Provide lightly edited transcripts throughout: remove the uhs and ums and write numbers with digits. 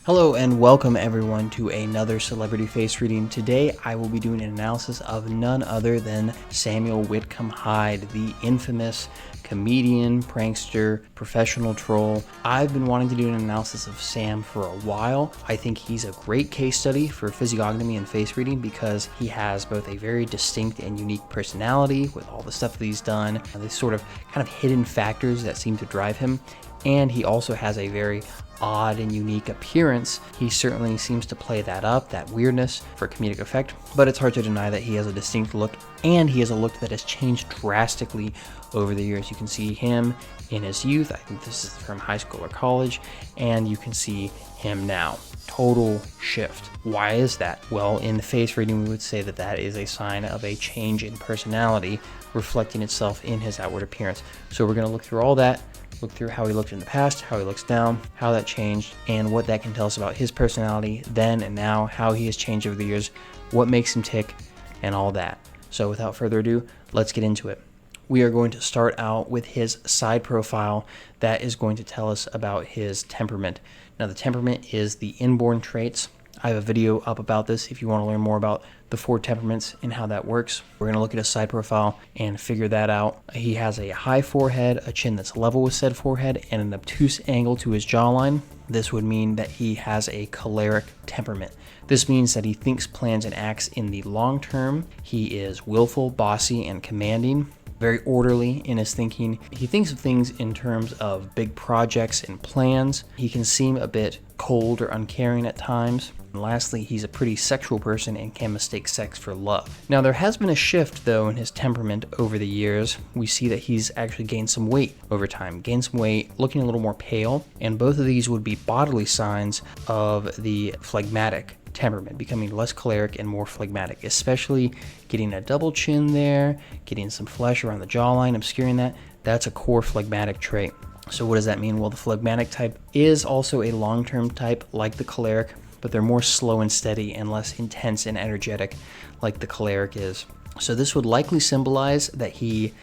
Hello and welcome everyone to another celebrity face reading. Today I will be doing an analysis of none other than Samuel Whitcomb Hyde, the infamous comedian, prankster, professional troll. I've been wanting to do an analysis of Sam for a while. I think he's a great case study for physiognomy and face reading because he has both a very distinct and unique personality with all the stuff that he's done, and these sort of kind of hidden factors that seem to drive him. And he also has a very odd and unique appearance. He certainly seems to play that up, that weirdness, for comedic effect, but it's hard to deny that he has a distinct look, and he has a look that has changed drastically over the years. You can see him in his youth, I think this is from high school or college, and you can see him now. Total shift. Why is that? Well, in the face reading, we would say that that is a sign of a change in personality reflecting itself in his outward appearance. So we're going to look through all that, look through how he looked in the past, how he looks now, how that changed, and what that can tell us about his personality then and now, how he has changed over the years, what makes him tick, and all that. So without further ado, let's get into it. We are going to start out with his side profile that is going to tell us about his temperament. Now, the temperament is the inborn traits. I have a video up about this if you want to learn more about the 4 temperaments and how that works. We're going to look at his side profile and figure that out. He has a high forehead, a chin that's level with said forehead, and an obtuse angle to his jawline. This would mean that he has a choleric temperament. This means that he thinks, plans, and acts in the long term. He is willful, bossy, and commanding. Very orderly in his thinking. He thinks of things in terms of big projects and plans. He can seem a bit cold or uncaring at times. And lastly, he's a pretty sexual person and can mistake sex for love. Now, there has been a shift, though, in his temperament over the years. We see that he's actually gained some weight over time, looking a little more pale, and both of these would be bodily signs of the phlegmatic temperament, becoming less choleric and more phlegmatic, especially getting a double chin there, getting some flesh around the jawline, obscuring that. That's a core phlegmatic trait. So what does that mean? Well, the phlegmatic type is also a long-term type like the choleric, but they're more slow and steady and less intense and energetic like the choleric is. So this would likely symbolize that he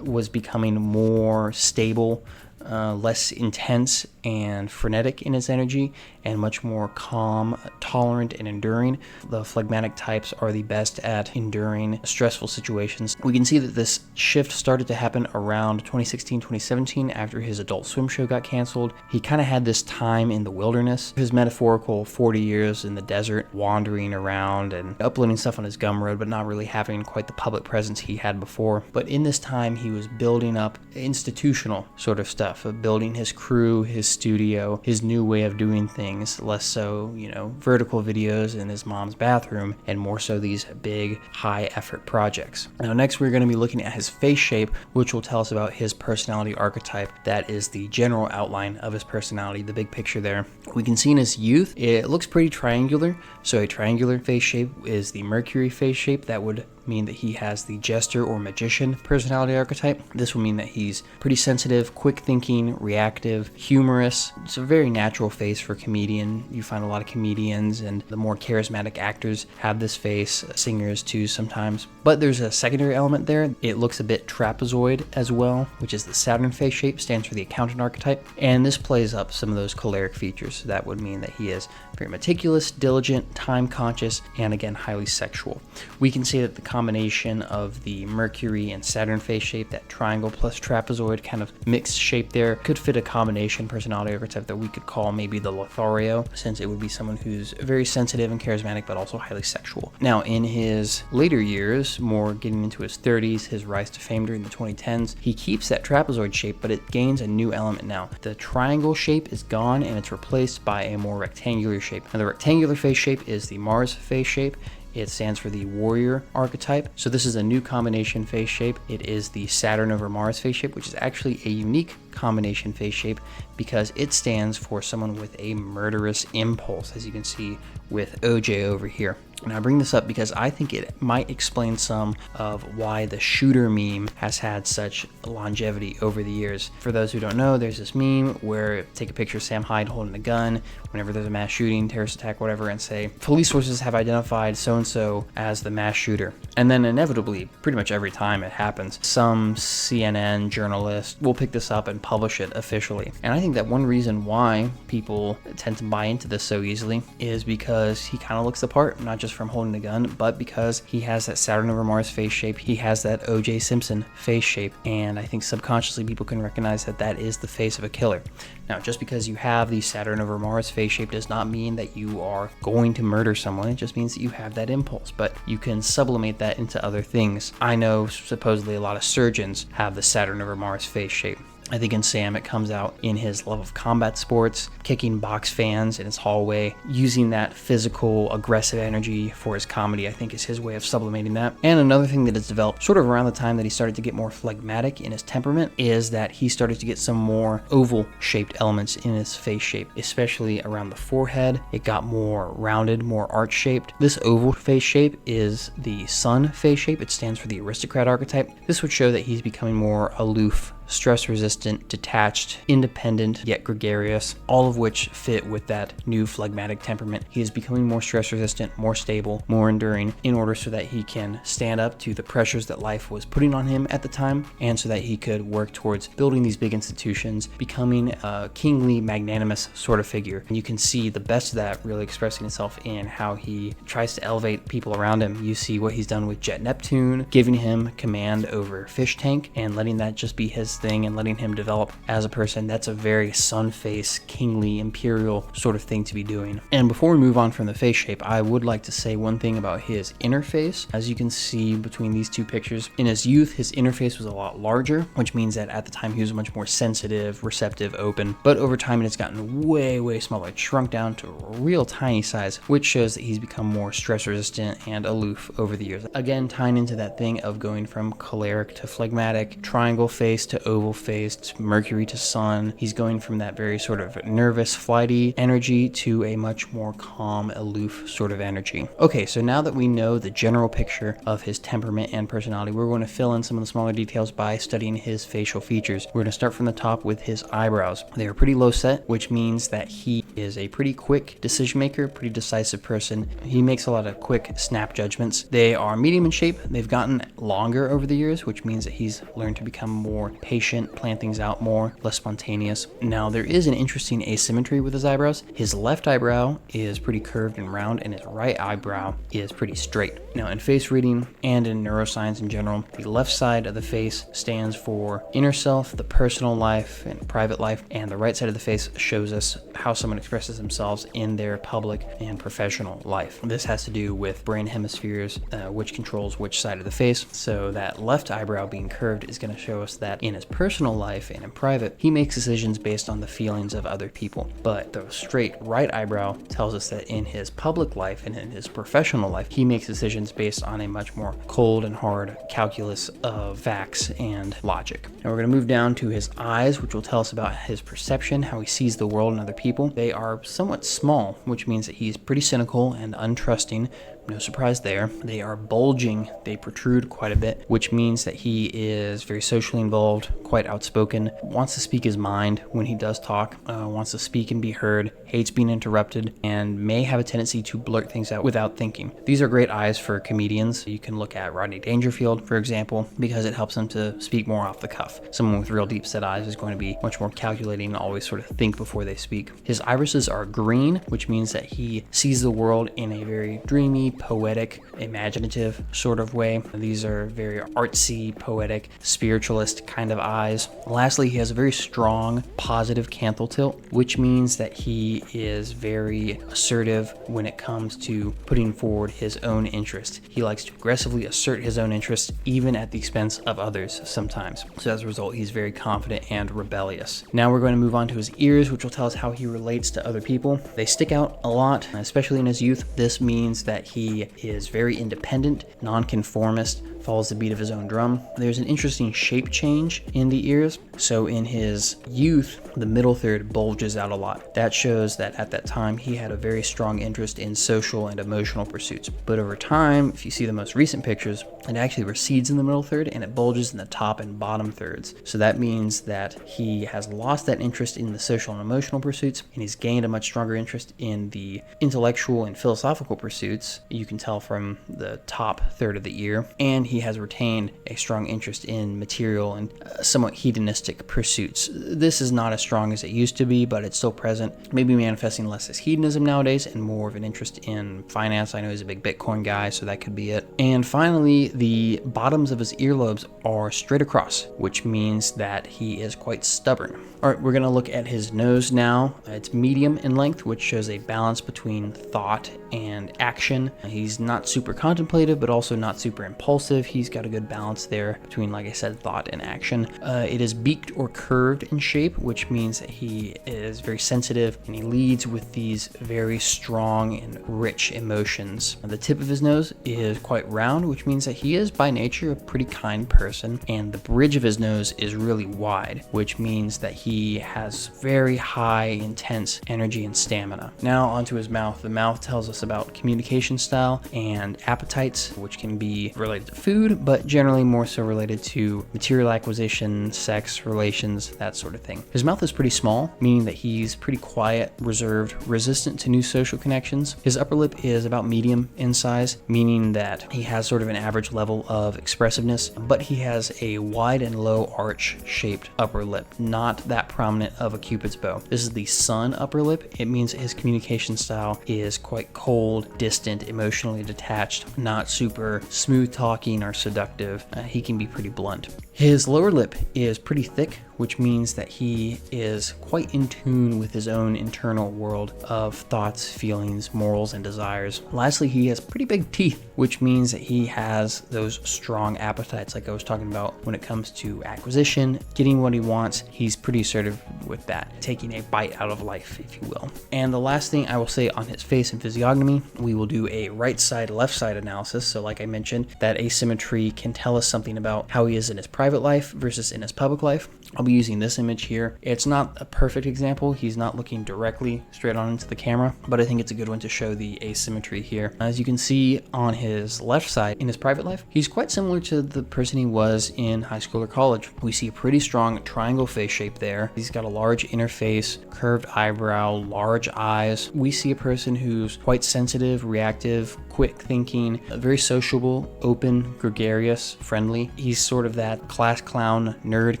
was becoming more stable, less intense and frenetic in his energy, and much more calm, tolerant, and enduring. The phlegmatic types are the best at enduring stressful situations. We can see that this shift started to happen around 2016-2017 after his Adult Swim show got canceled. He kind of had this time in the wilderness, his metaphorical 40 years in the desert, wandering around and uploading stuff on his Gumroad, but not really having quite the public presence he had before. But in this time, he was building up institutional sort of stuff, building his crew, his studio, his new way of doing things, less so, vertical videos in his mom's bathroom, and more so these big, high effort projects. Now, next we're going to be looking at his face shape, which will tell us about his personality archetype. That is the general outline of his personality, the big picture there. We can see in his youth, it looks pretty triangular. So a triangular face shape is the Mercury face shape. That would mean that he has the jester or magician personality archetype. This will mean that he's pretty sensitive, quick thinking, reactive, humorous. It's a very natural face for a comedian. You find a lot of comedians and the more charismatic actors have this face, singers too sometimes. But there's a secondary element there. It looks a bit trapezoid as well, which is the Saturn face shape, stands for the accountant archetype. And this plays up some of those choleric features. So that would mean that he is very meticulous, diligent, time conscious, and again, highly sexual. We can say that the combination of the Mercury and Saturn face shape, that triangle plus trapezoid kind of mixed shape there, could fit a combination personality archetype that we could call maybe the Lothario, since it would be someone who's very sensitive and charismatic, but also highly sexual. Now, in his later years, more getting into his 30s, his rise to fame during the 2010s, he keeps that trapezoid shape, but it gains a new element now. The triangle shape is gone, and it's replaced by a more rectangular shape. Now, the rectangular face shape is the Mars face shape. It stands for the warrior archetype. So this is a new combination face shape. It is the Saturn over Mars face shape, which is actually a unique combination face shape because it stands for someone with a murderous impulse, as you can see with OJ over here. And I bring this up because I think it might explain some of why the shooter meme has had such longevity over the years. For those who don't know, there's this meme where take a picture of Sam Hyde holding a gun whenever there's a mass shooting, terrorist attack, whatever, and say, police sources have identified so-and-so as the mass shooter. And then inevitably, pretty much every time it happens, some CNN journalist will pick this up and even publish it officially. And I think that one reason why people tend to buy into this so easily is because he kind of looks the part, not just from holding the gun, but because he has that Saturn over Mars face shape. He has that O.J. Simpson face shape, and I think subconsciously people can recognize that that is the face of a killer. Now, just because you have the Saturn over Mars face shape does not mean that you are going to murder someone. It just means that you have that impulse, but you can sublimate that into other things. I know supposedly a lot of surgeons have the Saturn over Mars face shape. I think in Sam, it comes out in his love of combat sports, kicking box fans in his hallway, using that physical, aggressive energy for his comedy, I think is his way of sublimating that. And another thing that has developed sort of around the time that he started to get more phlegmatic in his temperament is that he started to get some more oval-shaped elements in his face shape, especially around the forehead. It got more rounded, more arch-shaped. This oval face shape is the sun face shape. It stands for the aristocrat archetype. This would show that he's becoming more aloof, stress-resistant, detached, independent, yet gregarious, all of which fit with that new phlegmatic temperament. He is becoming more stress-resistant, more stable, more enduring, in order so that he can stand up to the pressures that life was putting on him at the time, and so that he could work towards building these big institutions, becoming a kingly, magnanimous sort of figure. And you can see the best of that really expressing itself in how he tries to elevate people around him. You see what he's done with Jet Neptune, giving him command over Fish Tank, and letting that just be his thing and letting him develop as a person. That's a very sun-face, kingly, imperial sort of thing to be doing. And before we move on from the face shape, I would like to say one thing about his inner face. As you can see between these two pictures, in his youth, his inner face was a lot larger, which means that at the time he was much more sensitive, receptive, open. But over time, it has gotten way, way smaller. It shrunk down to a real tiny size, which shows that he's become more stress-resistant and aloof over the years. Again, tying into that thing of going from choleric to phlegmatic, triangle face to oval faced, Mercury to Sun. He's going from that very sort of nervous, flighty energy to a much more calm, aloof sort of energy. Okay, so now that we know the general picture of his temperament and personality, we're going to fill in some of the smaller details by studying his facial features. We're going to start from the top with his eyebrows. They are pretty low set, which means that he is a pretty quick decision maker, pretty decisive person. He makes a lot of quick snap judgments. They are medium in shape. They've gotten longer over the years, which means that he's learned to become more patient, plan things out more, less spontaneous. Now, there is an interesting asymmetry with his eyebrows. His left eyebrow is pretty curved and round, and his right eyebrow is pretty straight. Now, in face reading and in neuroscience in general, the left side of the face stands for inner self, the personal life and private life, and the right side of the face shows us how someone expresses themselves in their public and professional life. This has to do with brain hemispheres, which controls which side of the face. So that left eyebrow being curved is going to show us that in his personal life and in private, he makes decisions based on the feelings of other people. But the straight right eyebrow tells us that in his public life and in his professional life, he makes decisions based on a much more cold and hard calculus of facts and logic. Now we're going to move down to his eyes, which will tell us about his perception, how he sees the world and other people. They are somewhat small, which means that he's pretty cynical and untrusting. No surprise there. They are bulging. They protrude quite a bit, which means that he is very socially involved, quite outspoken, wants to speak his mind when he does talk, wants to speak and be heard, hates being interrupted, and may have a tendency to blurt things out without thinking. These are great eyes for comedians. You can look at Rodney Dangerfield, for example, because it helps him to speak more off the cuff. Someone with real deep set eyes is going to be much more calculating and always sort of think before they speak. His irises are green, which means that he sees the world in a very dreamy, poetic, imaginative sort of way. These are very artsy, poetic, spiritualist kind of eyes. Lastly, he has a very strong, positive canthal tilt, which means that he is very assertive when it comes to putting forward his own interest. He likes to aggressively assert his own interest, even at the expense of others sometimes. So as a result, he's very confident and rebellious. Now we're going to move on to his ears, which will tell us how he relates to other people. They stick out a lot, especially in his youth. This means that he is very independent, nonconformist, follows the beat of his own drum. There's an interesting shape change in the ears. So in his youth, the middle third bulges out a lot. That shows that at that time, he had a very strong interest in social and emotional pursuits. But over time, if you see the most recent pictures, it actually recedes in the middle third and it bulges in the top and bottom thirds. So that means that he has lost that interest in the social and emotional pursuits, and he's gained a much stronger interest in the intellectual and philosophical pursuits. You can tell from the top third of the ear. And he he has retained a strong interest in material and somewhat hedonistic pursuits. This is not as strong as it used to be, but it's still present, maybe manifesting less as hedonism nowadays and more of an interest in finance. I know he's a big Bitcoin guy, so that could be it. And finally, the bottoms of his earlobes are straight across, which means that he is quite stubborn. All right, we're going to look at his nose now. It's medium in length, which shows a balance between thought and action. He's not super contemplative, but also not super impulsive. He's got a good balance there between, like I said, thought and action. It is beaked or curved in shape, which means that he is very sensitive and he leads with these very strong and rich emotions. The tip of his nose is quite round, which means that he is by nature a pretty kind person, and the bridge of his nose is really wide, which means that he has very high, intense energy and stamina. Now onto his mouth. The mouth tells us about communication style and appetites, which can be related to food, but generally more so related to material acquisition, sex, relations, that sort of thing. His mouth is pretty small, meaning that he's pretty quiet, reserved, resistant to new social connections. His upper lip is about medium in size, meaning that he has sort of an average level of expressiveness, but he has a wide and low arch shaped upper lip, not that prominent of a cupid's bow. This is the sun upper lip. It means his communication style is quite cold, distant, emotionally detached, not super smooth talking or seductive. He can be pretty blunt. His lower lip is pretty thick, which means that he is quite in tune with his own internal world of thoughts, feelings, morals, and desires. Lastly, he has pretty big teeth, which means that he has those strong appetites like I was talking about when it comes to acquisition, getting what he wants. He's pretty assertive with that, taking a bite out of life, if you will. And the last thing I will say on his face and physiognomy, we will do a right side, left side analysis. So like I mentioned, that asymmetry can tell us something about how he is in his private life versus in his public life. I'll be using this image here. It's not a perfect example. He's not looking directly straight on into the camera, but I think it's a good one to show the asymmetry here. As you can see on his left side, in his private life, he's quite similar to the person he was in high school or college. We see a pretty strong triangle face shape there. He's got a large inner face, curved eyebrow, large eyes. We see a person who's quite sensitive, reactive, quick thinking, very sociable, open, gregarious, friendly. He's sort of that class clown nerd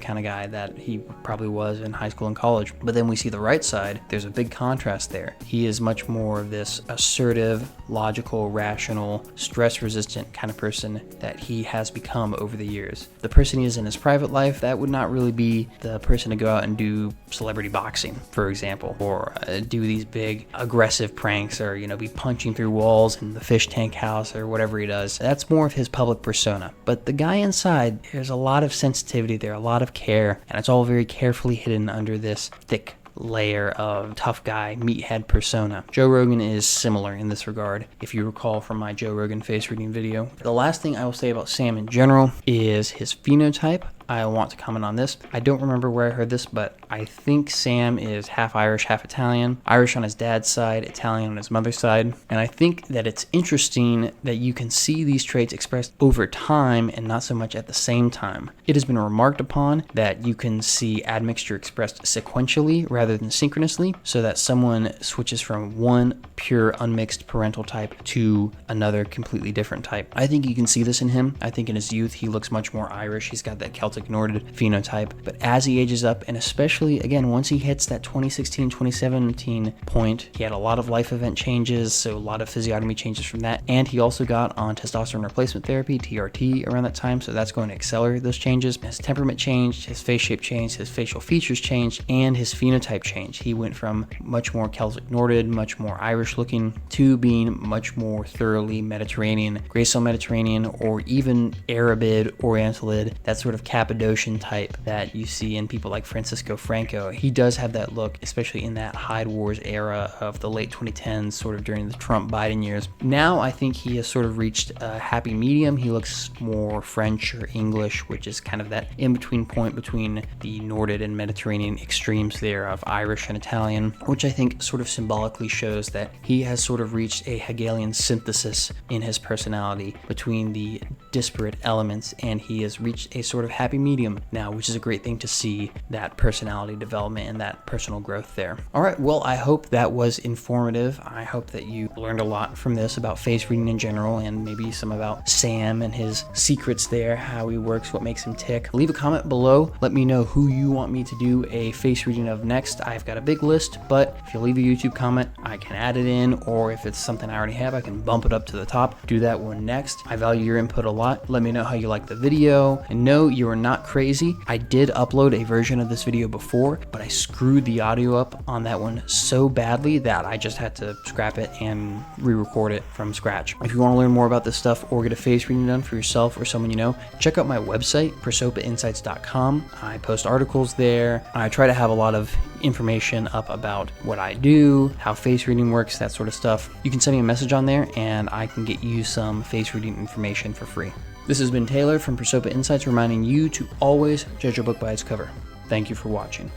kind of guy that he probably was in high school and college. But then we see the right side, there's a big contrast there. He is much more of this assertive, logical, rational, stress-resistant kind of person that he has become over the years. The person he is in his private life, that would not really be the person to go out and do celebrity boxing, for example, or do these big aggressive pranks, or, be punching through walls in the fish tank house or whatever he does. That's more of his public persona. But the guy inside, there's a lot of sensitivity there, a lot of care, and it's all very carefully hidden under this thick layer of tough guy, meathead persona. Joe Rogan is similar in this regard, if you recall from my Joe Rogan face reading video. The last thing I will say about Sam in general is his phenotype. I want to comment on this. I don't remember where I heard this, but I think Sam is half Irish, half Italian. Irish on his dad's side, Italian on his mother's side. And I think that it's interesting that you can see these traits expressed over time and not so much at the same time. It has been remarked upon that you can see admixture expressed sequentially rather than synchronously, so that someone switches from one pure unmixed parental type to another completely different type. I think you can see this in him. I think in his youth, he looks much more Irish. He's got that Celtic Nordic phenotype, but as he ages up, and especially again once he hits that 2016-2017 point, he had a lot of life event changes, so a lot of physiognomy changes from that, and he also got on testosterone replacement therapy, TRT, around that time, so that's going to accelerate those changes. His temperament changed, his face shape changed, his facial features changed, and his phenotype changed. He went from much more Celtic Nordic, much more Irish looking, to being much more thoroughly Mediterranean, Graceful Mediterranean, or even Arabid, Orientalid, that sort of Cappadocian type that you see in people like Francisco Franco. He does have that look, especially in that Hyde Wars era of the late 2010s, sort of during the Trump-Biden years. Now I think he has sort of reached a happy medium. He looks more French or English, which is kind of that in-between point between the Nordic and Mediterranean extremes there of Irish and Italian, which I think sort of symbolically shows that he has sort of reached a Hegelian synthesis in his personality between the disparate elements, and he has reached a sort of happy medium now, which is a great thing to see, that personality development and that personal growth there. All right, well, I hope that was informative. I hope that you learned a lot from this about face reading in general, and maybe some about Sam and his secrets there, how he works, what makes him tick. Leave a comment below. Let me know who you want me to do a face reading of next. I've got a big list, but if you leave a YouTube comment, I can add it in, or if it's something I already have, I can bump it up to the top. Do that one next. I value your input a lot. Let me know how you like the video, and no, you are not crazy. I did upload a version of this video before, but I screwed the audio up on that one so badly that I just had to scrap it and re-record it from scratch. If you want to learn more about this stuff or get a face reading done for yourself or someone you know, check out my website, prosopainsights.com. I post articles there. I try to have a lot of information up about what I do, how face reading works, that sort of stuff. You can send me a message on there and I can get you some face reading information for free. This has been Taylor from Prosopa Insights, reminding you to always judge a book by its cover. Thank you for watching.